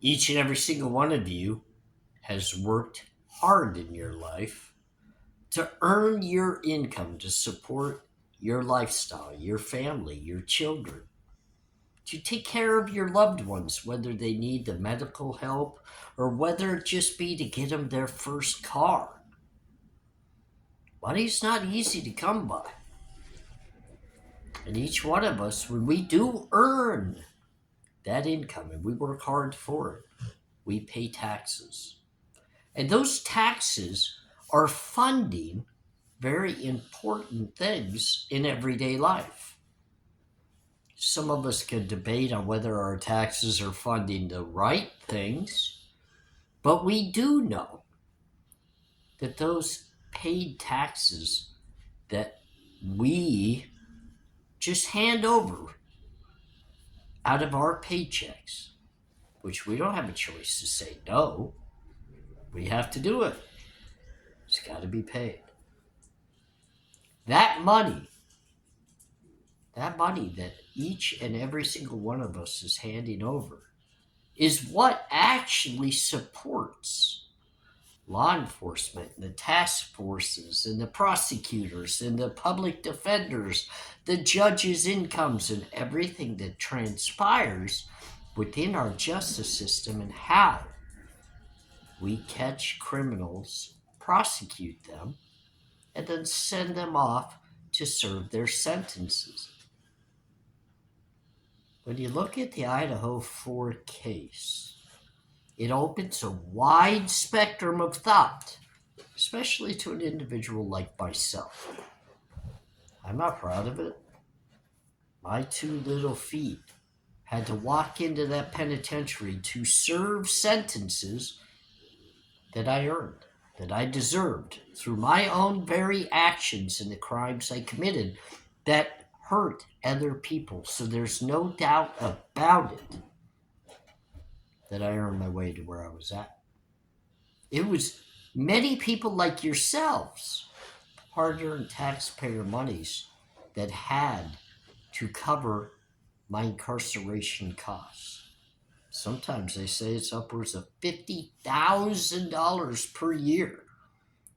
Each and every single one of you has worked hard in your life to earn your income to support your lifestyle, your family, your children, to take care of your loved ones, whether they need the medical help or whether it just be to get them their first car. Money's not easy to come by. And each one of us, when we do earn that income and we work hard for it, we pay taxes. And those taxes are funding very important things in everyday life. Some of us could debate on whether our taxes are funding the right things, but we do know that those paid taxes that we just hand over out of our paychecks, which we don't have a choice to say no, we have to do it. It's got to be paid. That money that each and every single one of us is handing over is what actually supports law enforcement, the task forces, and the prosecutors, and the public defenders, the judges' incomes, and everything that transpires within our justice system, and how we catch criminals, prosecute them, and then send them off to serve their sentences. When you look at the Idaho 4 case, it opens a wide spectrum of thought, especially to an individual like myself. I'm not proud of it. My 2 little feet had to walk into that penitentiary to serve sentences that I earned, that I deserved through my own very actions and the crimes I committed that hurt other people. So there's no doubt about it that I earned my way to where I was at. It was many people like yourselves, hard-earned taxpayer monies, that had to cover my incarceration costs. Sometimes they say it's upwards of $50,000 per year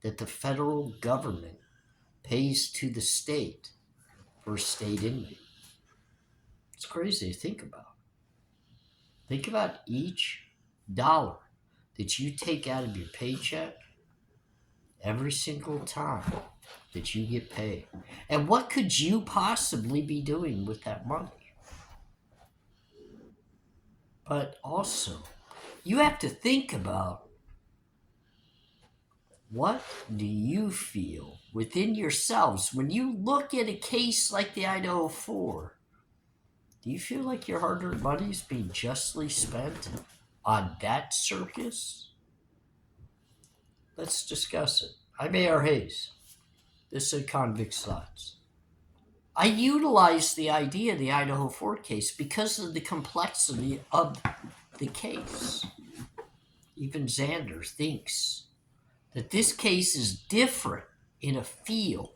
that the federal government pays to the state for a state inmate. It's crazy to think about. Think about each dollar that you take out of your paycheck every single time that you get paid. And what could you possibly be doing with that money? But also, you have to think about, what do you feel within yourselves when you look at a case like the Idaho 4? Do you feel like your hard-earned money is being justly spent on that circus? Let's discuss it. I'm ARHayes. This is Convict's Thoughts. I utilized the idea of the Idaho 4 case because of the complexity of the case. Even Xander thinks that this case is different in a feel,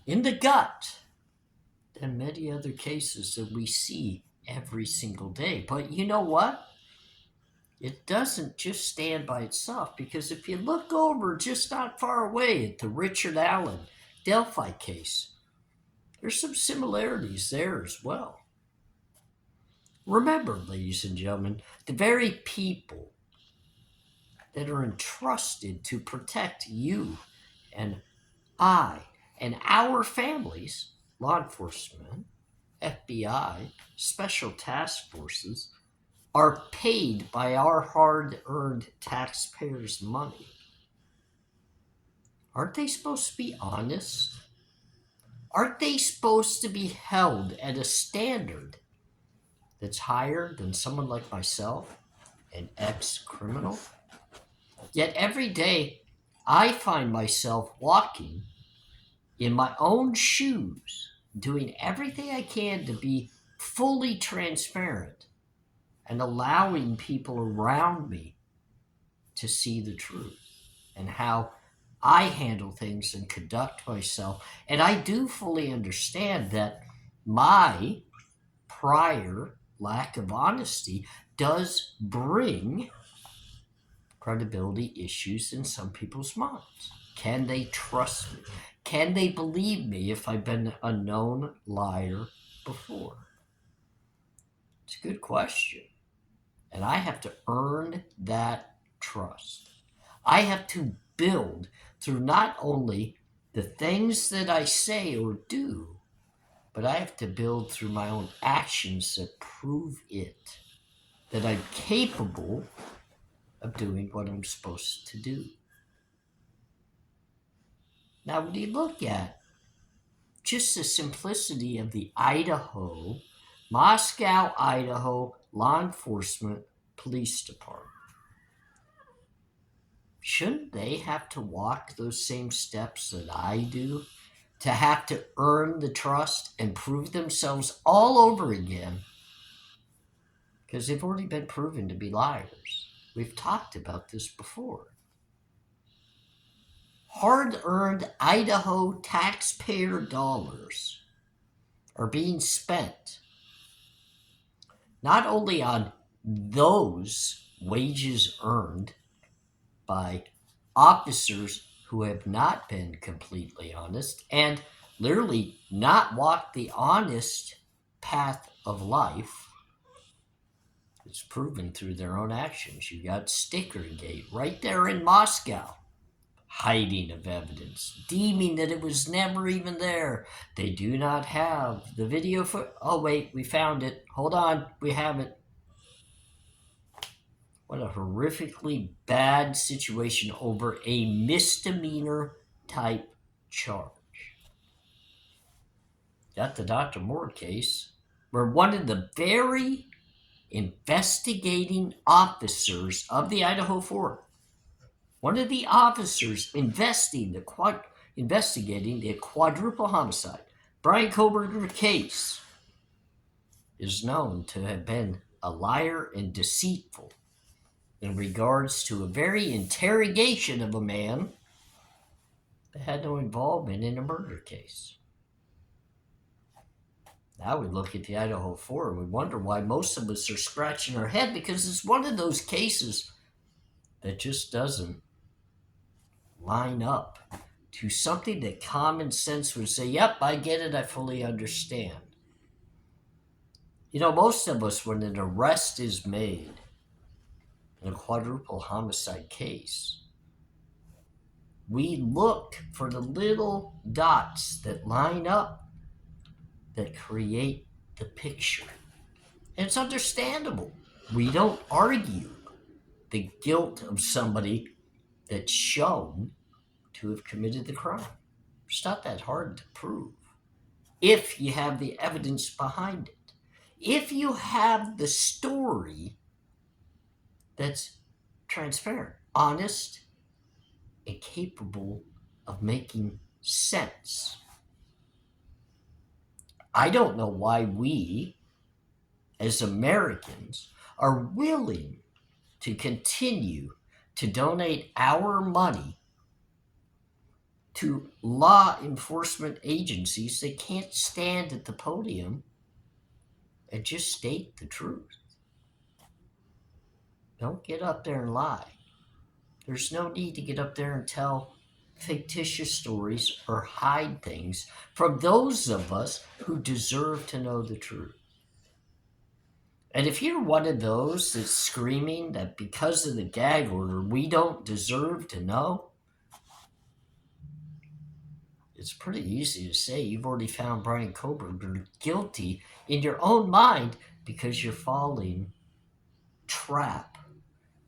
in the gut, than many other cases that we see every single day. But you know what? It doesn't just stand by itself, because if you look over just not far away at the Richard Allen Delphi case, there's some similarities there as well. Remember, ladies and gentlemen, the very people that are entrusted to protect you and I and our families, law enforcement, FBI, special task forces, are paid by our hard-earned taxpayers' money. Aren't they supposed to be honest? Aren't they supposed to be held at a standard that's higher than someone like myself, an ex-criminal? Yet every day I find myself walking in my own shoes, doing everything I can to be fully transparent and allowing people around me to see the truth and how I handle things and conduct myself. And I do fully understand that my prior lack of honesty does bring credibility issues in some people's minds. Can they trust me? Can they believe me if I've been a known liar before? It's a good question. And I have to earn that trust. I have to build through not only the things that I say or do, but I have to build through my own actions that prove it, that I'm capable of doing what I'm supposed to do. Now, when you look at just the simplicity of the Moscow, Idaho law enforcement police department, shouldn't they have to walk those same steps that I do to have to earn the trust and prove themselves all over again? Because they've already been proven to be liars. We've talked about this before. Hard-earned Idaho taxpayer dollars are being spent not only on those wages earned by officers who have not been completely honest and literally not walked the honest path of life. It's proven through their own actions. You got Stickergate right there in Moscow. Hiding of evidence, deeming that it was never even there. They do not have the video for. Oh, wait, we found it. Hold on, we have it. What a horrifically bad situation over a misdemeanor type charge. Got the Dr. Moore case, where one of the very investigating officers of the Idaho 4, one of the officers investigating the quadruple homicide, Brian Koberger case, is known to have been a liar and deceitful in regards to a very interrogation of a man that had no involvement in a murder case. Now we look at the Idaho 4 and we wonder why most of us are scratching our head, because it's one of those cases that just doesn't line up to something that common sense would say, yep, I get it, I fully understand. You know, most of us, when an arrest is made in a quadruple homicide case, we look for the little dots that line up that create the picture. And it's understandable. We don't argue the guilt of somebody that's shown to have committed the crime. It's not that hard to prove if you have the evidence behind it. If you have the story that's transparent, honest, and capable of making sense. I don't know why we, as Americans, are willing to continue to donate our money to law enforcement agencies that can't stand at the podium and just state the truth. Don't get up there and lie. There's no need to get up there and tell fictitious stories or hide things from those of us who deserve to know the truth. And if you're one of those that's screaming that because of the gag order we don't deserve to know, it's pretty easy to say you've already found Brian Koberger guilty in your own mind because you're falling trap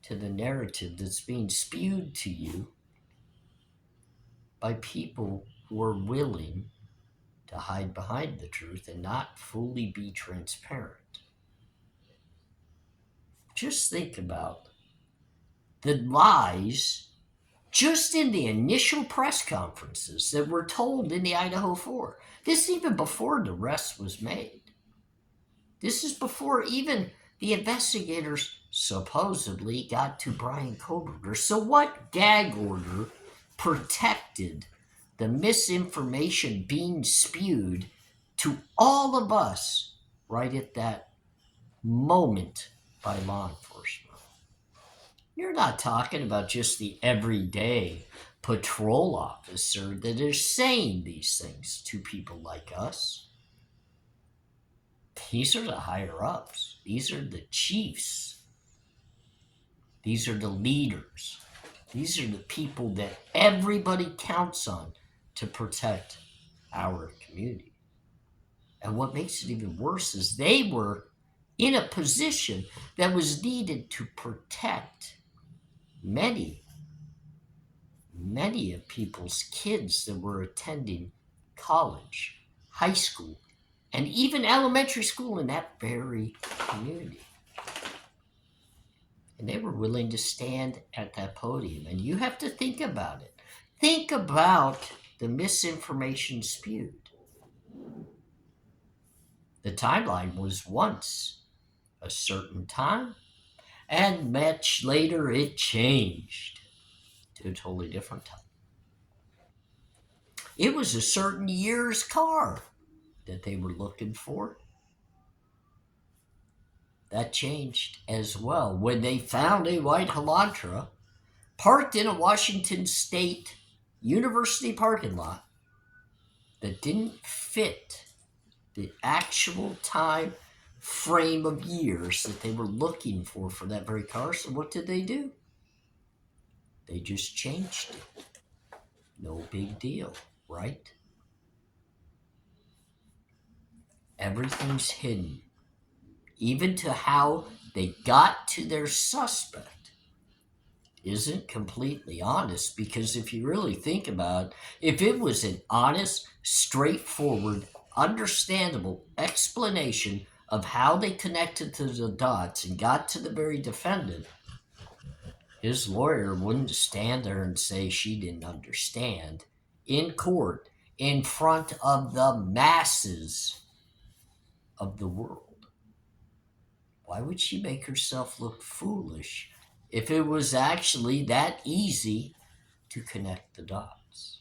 to the narrative that's being spewed to you by people who are willing to hide behind the truth and not fully be transparent. Just think about the lies just in the initial press conferences that were told in the Idaho 4. This is even before the arrest was made. This is before even the investigators supposedly got to Brian Koberger. So what gag order protected the misinformation being spewed to all of us right at that moment by law enforcement. You're not talking about just the everyday patrol officer that is saying these things to people like us. These are the higher ups. These are the chiefs. These are the leaders. These are the people that everybody counts on to protect our community. And what makes it even worse is they were in a position that was needed to protect many of people's kids that were attending college, high school, and even elementary school in that very community. And they were willing to stand at that podium. And you have to think about it. Think about the misinformation spewed. The timeline was once a certain time, and much later it changed to a totally different time. It was a certain year's car that they were looking for. That changed as well when they found a white Elantra parked in a Washington State University parking lot that didn't fit the actual time frame of years that they were looking for that very car. So what did they do? They just changed it. No big deal, right? Everything's hidden. Even to how they got to their suspect isn't completely honest, because if you really think about it, if it was an honest, straightforward, understandable explanation of how they connected to the dots and got to the very defendant, his lawyer wouldn't stand there and say she didn't understand in court in front of the masses of the world. Why would she make herself look foolish if it was actually that easy to connect the dots?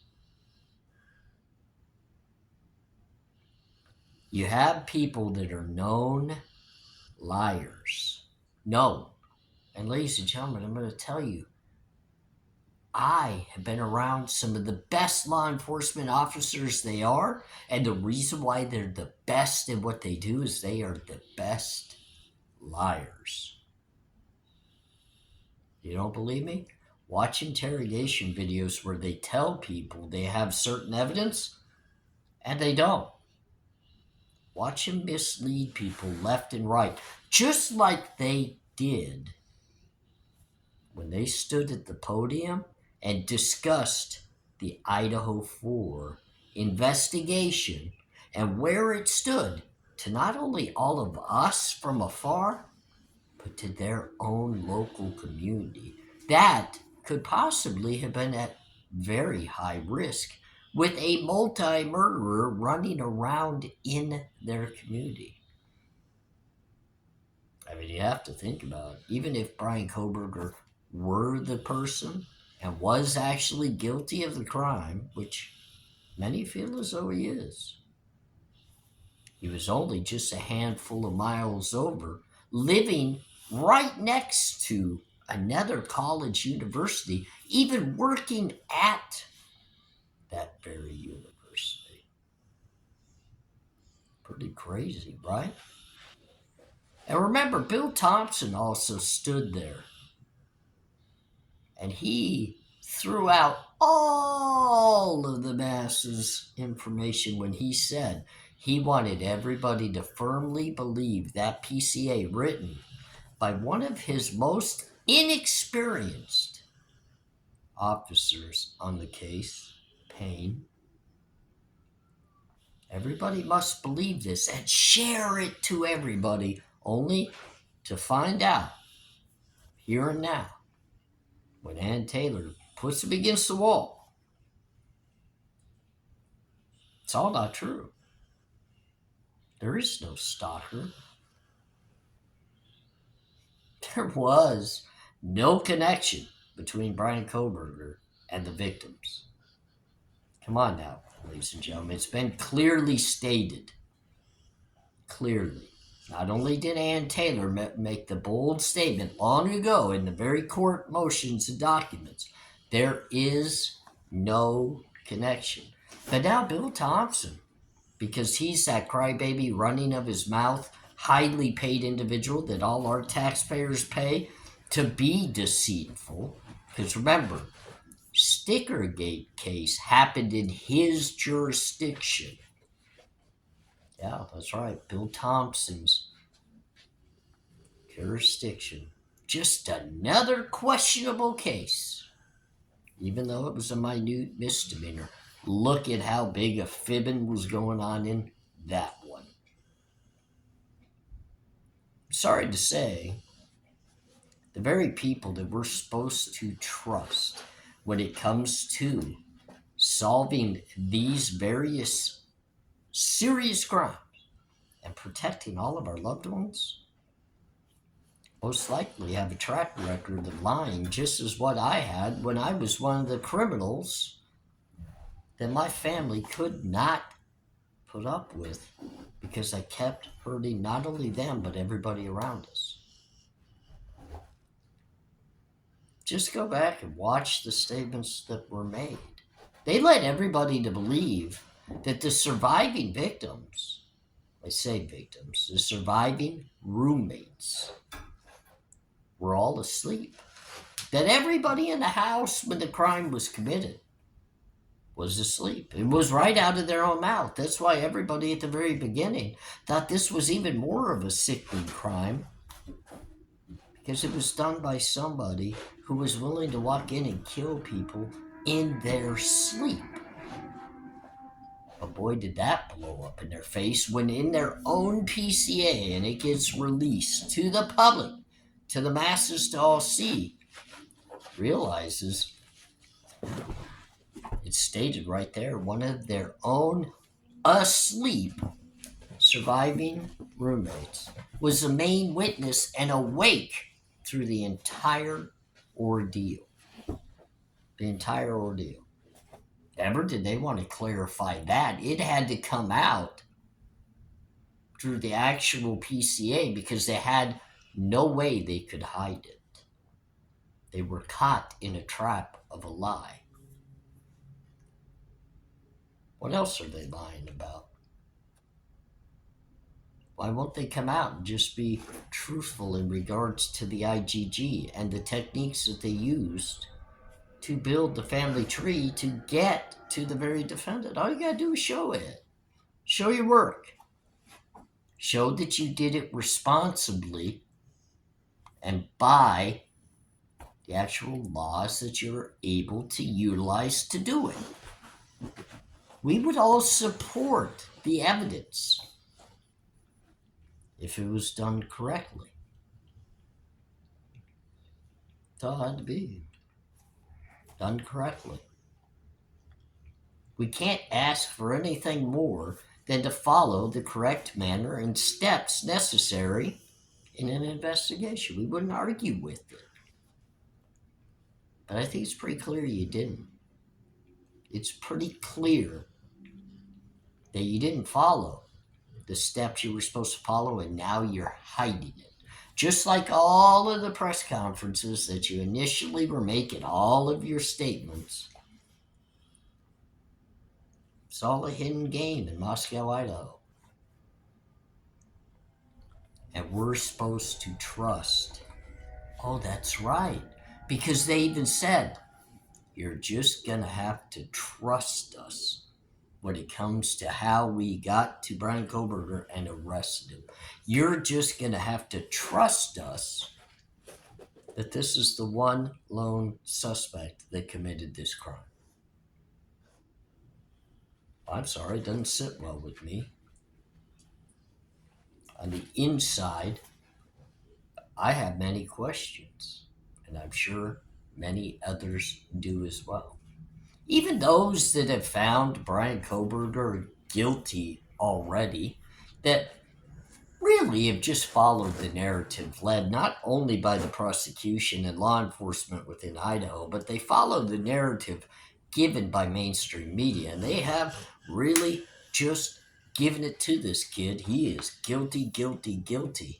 You have people that are known liars. Known. And ladies and gentlemen, I'm going to tell you, I have been around some of the best law enforcement officers they are, and the reason why they're the best in what they do is they are the best liars. You don't believe me? Watch interrogation videos where they tell people they have certain evidence and they don't. Watch them mislead people left and right, just like they did when they stood at the podium and discussed the Idaho 4 investigation and where it stood to not only all of us from afar, but to their own local community that could possibly have been at very high risk with a multi-murderer running around in their community. I mean, you have to think about it. Even if Brian Koberger were the person and was actually guilty of the crime, which many feel as though he is, he was only just a handful of miles over, living right next to another college university, even working at that very university. Pretty crazy, right? And remember, Bill Thompson also stood there, and he threw out all of the masses' information when he said he wanted everybody to firmly believe that PCA written by one of his most inexperienced officers on the case, Payne. Everybody must believe this and share it to everybody, only to find out here and now when Ann Taylor puts him against the wall. It's all not true. There is no stalker. There was no connection between Brian Koberger and the victims. Come on now, ladies and gentlemen. It's been clearly stated. Clearly. Not only did Ann Taylor make the bold statement long ago in the very court motions and documents, there is no connection. But now Bill Thompson, because he's that crybaby running of his mouth, highly paid individual that all our taxpayers pay to be deceitful. Because remember, Stickergate case happened in his jurisdiction. Yeah, that's right. Bill Thompson's jurisdiction. Just another questionable case. Even though it was a minute misdemeanor, look at how big a fibbing was going on in that one. Sorry to say, the very people that we're supposed to trust when it comes to solving these various serious crimes and protecting all of our loved ones, most likely have a track record of lying, just as what I had when I was one of the criminals that my family could not put up with, because I kept hurting not only them but everybody around us. Just go back and watch the statements that were made. They led everybody to believe that the surviving victims, I say victims, the surviving roommates were all asleep. That everybody in the house when the crime was committed was asleep. It was right out of their own mouth. That's why everybody at the very beginning thought this was even more of a sickening crime, because it was done by somebody who was willing to walk in and kill people in their sleep. But boy, did that blow up in their face when in their own PCA, and it gets released to the public, to the masses to all see, realizes it's stated right there, one of their own asleep surviving roommates was the main witness and awake through the entire ordeal. The entire ordeal. Ever did they want to clarify that? It had to come out through the actual PCA because they had no way they could hide it. They were caught in a trap of a lie. What else are they lying about? Why won't they come out and just be truthful in regards to the IGG and the techniques that they used to build the family tree to get to the very defendant? All you gotta do is show it. Show your work. Show that you did it responsibly and by the actual laws that you're able to utilize to do it. We would all support the evidence if it was done correctly. It all had to be done correctly. We can't ask for anything more than to follow the correct manner and steps necessary in an investigation. We wouldn't argue with it. But I think it's pretty clear you didn't. It's pretty clear that you didn't follow the steps you were supposed to follow, and now you're hiding it. Just like all of the press conferences that you initially were making, all of your statements. It's all a hidden game in Moscow, Idaho. And we're supposed to trust. Oh, that's right. Because they even said, you're just going to have to trust us when it comes to how we got to Brian Koberger and arrested him. You're just going to have to trust us that this is the one lone suspect that committed this crime. I'm sorry, it doesn't sit well with me. On the inside, I have many questions, and I'm sure many others do as well. Even those that have found Brian Koberger guilty already, that really have just followed the narrative led not only by the prosecution and law enforcement within Idaho, but they follow the narrative given by mainstream media, and they have really just giving it to this kid. He is guilty, guilty, guilty.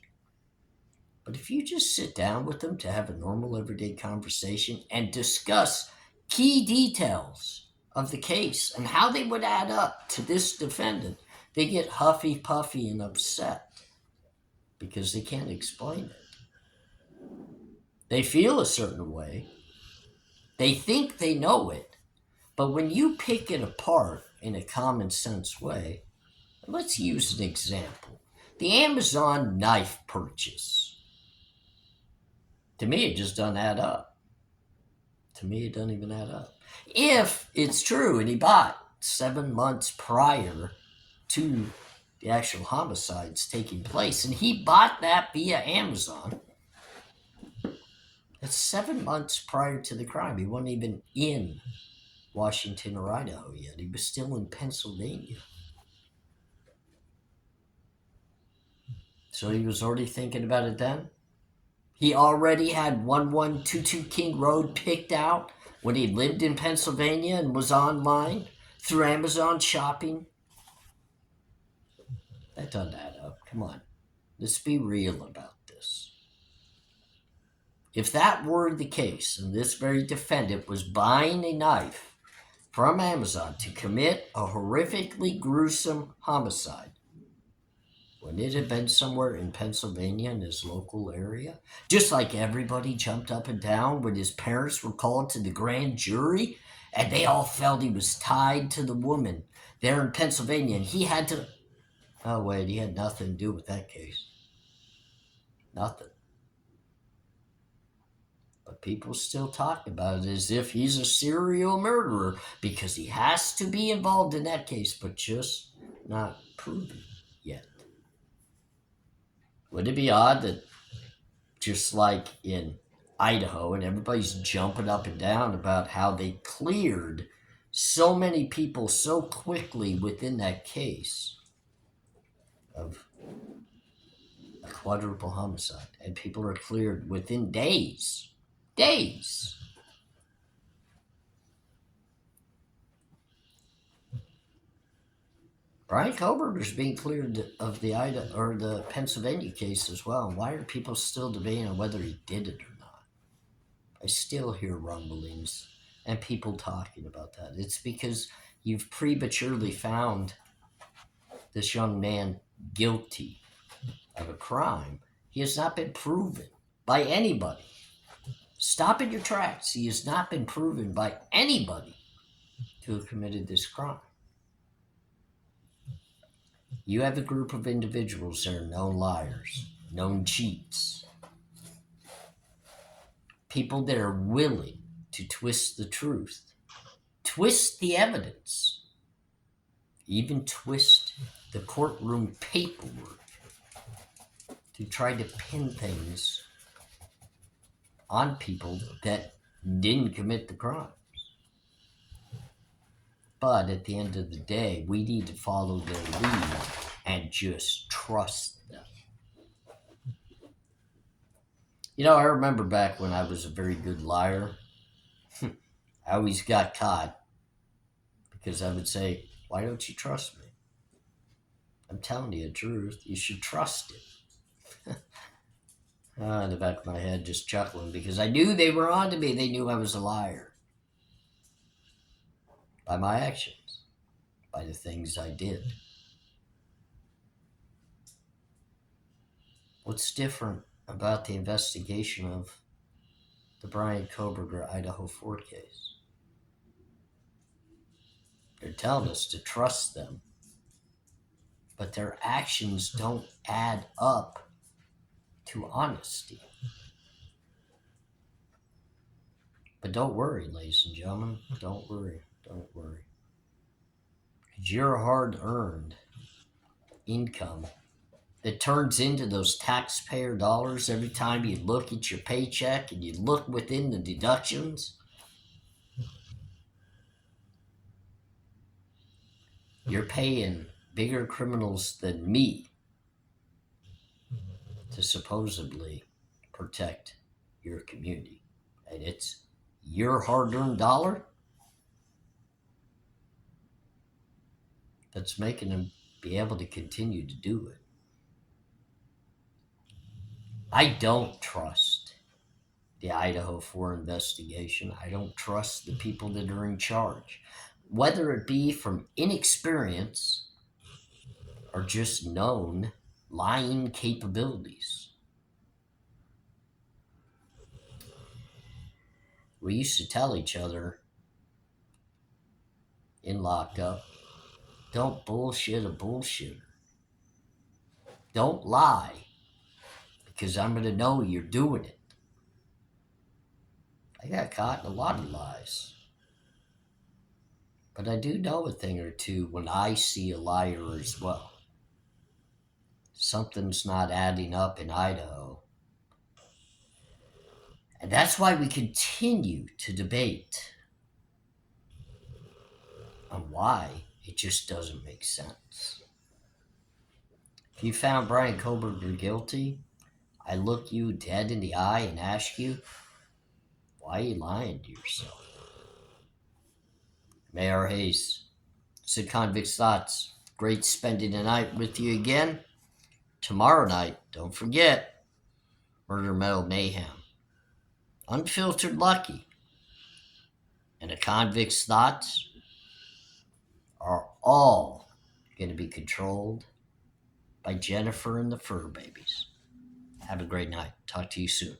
But if you just sit down with them to have a normal everyday conversation and discuss key details of the case and how they would add up to this defendant, they get huffy puffy and upset because they can't explain it. They feel a certain way. They think they know it. But when you pick it apart in a common sense way, let's use an example. The Amazon knife purchase. To me, it just doesn't add up. To me, it doesn't even add up. If it's true and he bought 7 months prior to the actual homicides taking place, and he bought that via Amazon, that's 7 months prior to the crime. He wasn't even in Washington or Idaho yet. He was still in Pennsylvania. So he was already thinking about it then? He already had 1122 King Road picked out when he lived in Pennsylvania and was online through Amazon shopping? That doesn't add up. Come on. Let's be real about this. If that were the case, and this very defendant was buying a knife from Amazon to commit a horrifically gruesome homicide, wouldn't it have been somewhere in Pennsylvania in his local area? Just like everybody jumped up and down when his parents were called to the grand jury and they all felt he was tied to the woman there in Pennsylvania and he had to... Oh, wait, he had nothing to do with that case. Nothing. But people still talk about it as if he's a serial murderer because he has to be involved in that case, but just not proven yet. Wouldn't it be odd that just like in Idaho and everybody's jumping up and down about how they cleared so many people so quickly within that case of a quadruple homicide, and people are cleared within days. Days. Brian Koberger's being cleared of the Idaho or the Pennsylvania case as well. Why are people still debating on whether he did it or not? I still hear rumblings and people talking about that. It's because you've prematurely found this young man guilty of a crime. He has not been proven by anybody. Stop in your tracks. He has not been proven by anybody to have committed this crime. You have a group of individuals that are known liars, known cheats, people that are willing to twist the truth, twist the evidence, even twist the courtroom paperwork to try to pin things on people that didn't commit the crimes. But at the end of the day, we need to follow their lead and just trust them. You know, I remember back when I was a very good liar, I always got caught because I would say, why don't you trust me? I'm telling you the truth. You should trust it. In the back of my head, just chuckling because I knew they were on to me. They knew I was a liar. By my actions, by the things I did. What's different about the investigation of the Brian Koberger Idaho 4 case? They're telling us to trust them, but their actions don't add up to honesty. But don't worry, ladies and gentlemen, don't worry. Don't worry. Because your hard-earned income that turns into those taxpayer dollars every time you look at your paycheck and you look within the deductions, you're paying bigger criminals than me to supposedly protect your community. And it's your hard-earned dollar that's making them be able to continue to do it. I don't trust the Idaho 4 investigation. I don't trust the people that are in charge, whether it be from inexperience or just known lying capabilities. We used to tell each other in lockup, don't bullshit a bullshitter. Don't lie, because I'm going to know you're doing it. I got caught in a lot of lies. But I do know a thing or two when I see a liar as well. Something's not adding up in Idaho. And that's why we continue to debate on why it just doesn't make sense. If you found Brian Koberger guilty, I look you dead in the eye and ask you, why are you lying to yourself? ARHayes, Sid Convict's Thoughts. Great spending the night with you again. Tomorrow night, don't forget, Murder Metal Mayhem. Unfiltered Lucky. And a Convict's Thoughts are all going to be controlled by Jennifer and the Fur Babies. Have a great night. Talk to you soon.